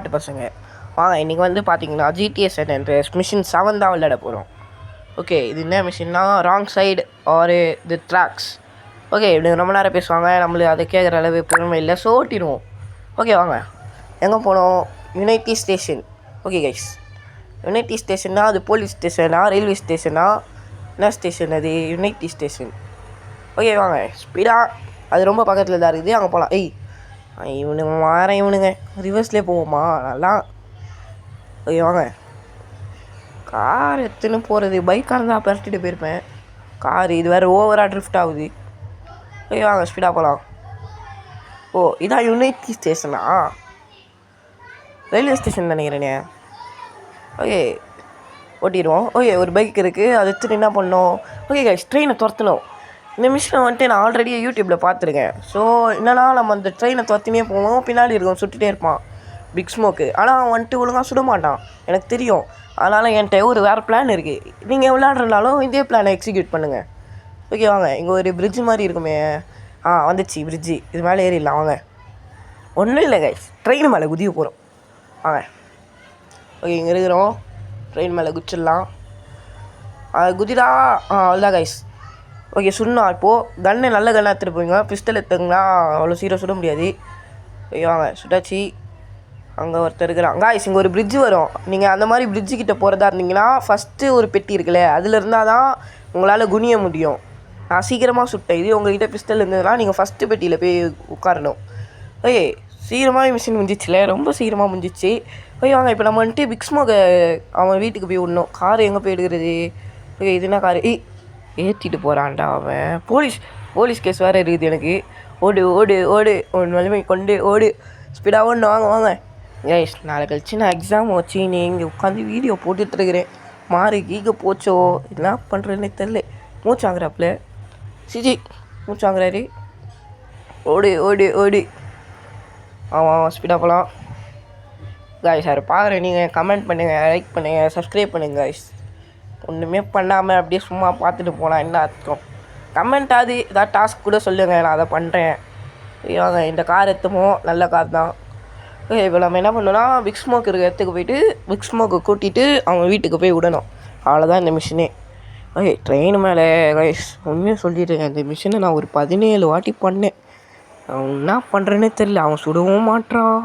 ஃப்ரெம்பாட்டு பசங்க. வாங்க இன்றைக்கி வந்து பார்த்தீங்கன்னா GTA San Andreas மிஷின் 7 தான் விளையாட போகிறோம். ஓகே, இது என்ன மிஷின்னா ராங் சைடு ஆர் தி ட்ராக்ஸ். ஓகே, இப்படி ரொம்ப நேரம் பேசுவாங்க, நம்மளுக்கு அதை கேட்குற அளவு பெருமை இல்லை, ஸோ ஓட்டிடுவோம். ஓகே வாங்க, எங்கே போனோம்? Unity station. Okay guys, unity ஸ்டேஷன்னா அது போலீஸ் ஸ்டேஷனா ரயில்வே ஸ்டேஷனா என்ன ஸ்டேஷன்? அது யுனைட்டி ஸ்டேஷன். ஓகே வாங்க, ஸ்பீடாக அது ரொம்ப பக்கத்தில் தான் இருக்குது, அங்கே போகலாம். இவனுங்க மாறேன், இவனுங்க ரிவர்ஸ்லேயே போவோமா நல்லா. ஓகே வாங்க, கார் எடுத்துன்னு போகிறது, பைக்காக இருந்தால் பரட்டிட்டு போயிருப்பேன். கார் இது வேறு ஓவராக ட்ரிஃப்ட் ஆகுது. ஓகே வாங்க ஸ்பீடாக போகலாம். ஓ, இதான் யுனைட்டி ஸ்டேஷனா? ரயில்வே ஸ்டேஷன் நினைக்கிறேனே. ஓகே ஓட்டிடுவோம். ஓகே, ஒரு பைக் இருக்குது, அதை எடுத்துகிட்டு என்ன பண்ணோம்? ஓகே கைஸ், ட்ரெயினை துரத்தணும். இந்த மிஷினை வந்துட்டு நான் ஆல்ரெடி யூடியூப்பில் பார்த்துருக்கேன். ஸோ என்னென்னா, நம்ம அந்த ட்ரெயினை துரத்தினே போவோம், பின்னாடி இருக்கும் சுட்டுகிட்டே இருப்பான் பிக் ஸ்மோக்கு. ஆனால் அவன் வந்துட்டு ஒழுங்காக சுட மாட்டான், எனக்கு தெரியும். அதனால் என்கிட்ட ஒரு வேறு பிளான் இருக்குது. நீங்கள் விளையாடுறனாலும் இதே பிளானை எக்ஸிக்யூட் பண்ணுங்கள். ஓகே வாங்க, இங்கே ஒரு பிரிட்ஜு மாதிரி இருக்குமே. வந்துச்சு பிரிட்ஜு, இது மேலே ஏறிடலாம் வாங்க. ஒன்றும் இல்லை கைஸ், ட்ரெயின் மேலே குதிக்க போகிறோம் வாங்க. ஓகே, இங்கே இருக்கிறோம், ட்ரெயின் மேலே குதிச்சிடலாம். குதிடா. அவ்வளோதான் கைஸ். ஓகே, சுடணும். இப்போது கன்று நல்ல கன்னாக எடுத்துகிட்டு போய்ங்க, பிஸ்டல் எடுத்துங்களா அவ்வளோ சீக்கிரம் சுட முடியாது. ஓகே வாங்க, சுட்டாச்சு. அங்கே ஒருத்தர் இருக்கிறான் கைஸ். இங்கே ஒரு பிரிட்ஜு வரும், நீங்கள் அந்த மாதிரி பிரிட்ஜுக்கிட்ட போகிறதா இருந்தீங்கன்னா ஃபஸ்ட்டு ஒரு பெட்டி இருக்குல்ல, அதில் இருந்தால் தான் உங்களால் குனிய முடியும். நான் சீக்கிரமாக சுட்டேன். இது உங்கள்கிட்ட பிஸ்டல் இருந்ததுன்னா நீங்கள் ஃபஸ்ட்டு பெட்டியில் போய் உட்காரணும். ஓகே, சீக்கிரமாக மிஷின் முடிஞ்சிச்சுல, ரொம்ப சீக்கிரமாக முடிஞ்சிச்சு. ஓகே வாங்க, இப்போ நம்ம வந்துட்டு பிக் ஸ்மோக்கை அவன் வீட்டுக்கு போய் விடணும். கார் எங்கே போய் எடுக்கிறது? ஓகே, இதுனா கார் ஏற்றிட்டு போகிறான்டா அவன். போலீஸ் கேஸ் வேறு இருக்குது எனக்கு. ஓடு ஓடு ஓடு, ஒரு நிலைமை கொண்டு ஓடு, ஸ்பீடாக ஓடணும். வாங்க வாங்க கைஸ், நாளை கழிச்சு நான் எக்ஸாம் வச்சு நீ இங்கே உட்காந்து வீடியோ போட்டுட்ருக்கிறேன். மாறி கீக போச்சோ என்ன பண்ணுறதுன்னு தெரில. மூச்சாங்கிறாப்புல சிஜி, மூச்சாங்கிறாரு. ஓடு ஓடு ஓடு. ஆமாம், ஸ்பீடாக போகலாம் கைஸ். சார் பார்க்குறேன், நீங்கள் கமெண்ட் பண்ணுங்கள், லைக் பண்ணுங்கள், சப்ஸ்கிரைப் பண்ணுங்கள் கைஸ். ஒன்றுமே பண்ணாமல் அப்படியே சும்மா பார்த்துட்டு போகலாம், என்ன அர்த்தம்? கமெண்ட் ஆகுது, ஏதாவது டாஸ்க் கூட சொல்லுங்கள், நான் அதை பண்ணுறேன். ஐயோங்க, இந்த கார் எடுத்துமோ நல்ல கார் தான். ஓகே, இப்போ நம்ம என்ன பண்ணோன்னா பிக் ஸ்மோக் இருக்கிற இடத்துக்கு போய்ட்டு பிக் ஸ்மோக்கை கூட்டிகிட்டு அவன் வீட்டுக்கு போய் விடணும். அவ்வளோதான் இந்த மிஷினே. ஓகே, ட்ரெயின் மேலே கைஸ் உண்மையாக சொல்லிடுறேன், இந்த மிஷினை நான் ஒரு 17 வாட்டி பண்ணேன். அவன் என்ன பண்ணுறேன்னே தெரில, அவன் சுடவும் மாட்டான்.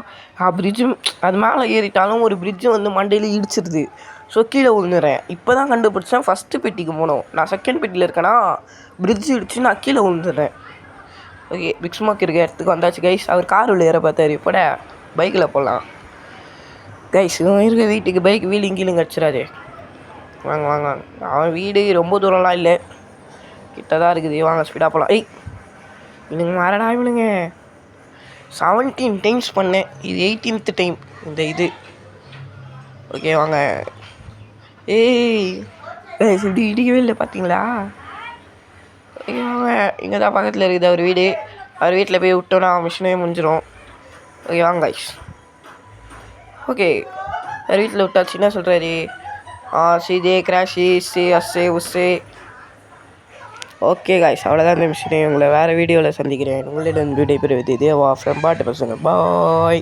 பிரிட்ஜு அது மேலே ஏறிட்டாலும் ஒரு பிரிட்ஜு வந்து மண்டையில் இடிச்சிருது. ஸோ கீழே விழுந்துறேன். இப்போ தான் கண்டுபிடிச்சேன், ஃபஸ்ட்டு பெட்டிக்கு போனோம். நான் செகண்ட் பெட்டியில் இருக்கேன்னா பிரிட்ஜு இடிச்சு நான் கீழே விழுந்துடுறேன். ஓகே, பிக் ஸ்மோக் இருக்க இடத்துக்கு வந்தாச்சு கைஸ். அவர் கார் உள்ள ஏற பார்த்தாரு, இப்போட பைக்கில் போகலாம் கைஸ். இவன் இருக்க வீட்டுக்கு பைக் வீலிங் கீழுங்க கிடச்சிடாது. வாங்க வாங்க, அவன் வீடு ரொம்ப தூரம்லாம் இல்லை, கிட்ட தான் இருக்குது. வாங்க ஸ்பீடாக போகலாம். இவனுங்க மாறடா, இவனுங்க 17 டைம்ஸ் பண்ணேன், இது 18th டைம் இந்த இது. ஓகே வாங்க. இப்படி இடிக்கவே இல்லை பார்த்தீங்களா? வாங்க, இங்கே தான் பக்கத்தில் இருக்குது அவர் வீடு. அவர் வீட்டில் போய் விட்டோன்னா மிஷினே முடிஞ்சிடும். ஓகே வாங்க கைஸ். ஓகே, அவர் வீட்டில் விட்டாச்சு. என்ன சொல்கிறாரு? சீதே கிராஷி சி அஸ்ஸே உஸ்ஸே. ஓகே கைஸ், அவ்வளோதான் இந்த மிஷினே. உங்களை வேறு வீடியோவில் சந்திக்கிறேன். உங்களிடம் விடைபெறுவது தேவா ஃப்ரெம்பாட்டு பசங்க. பாய்.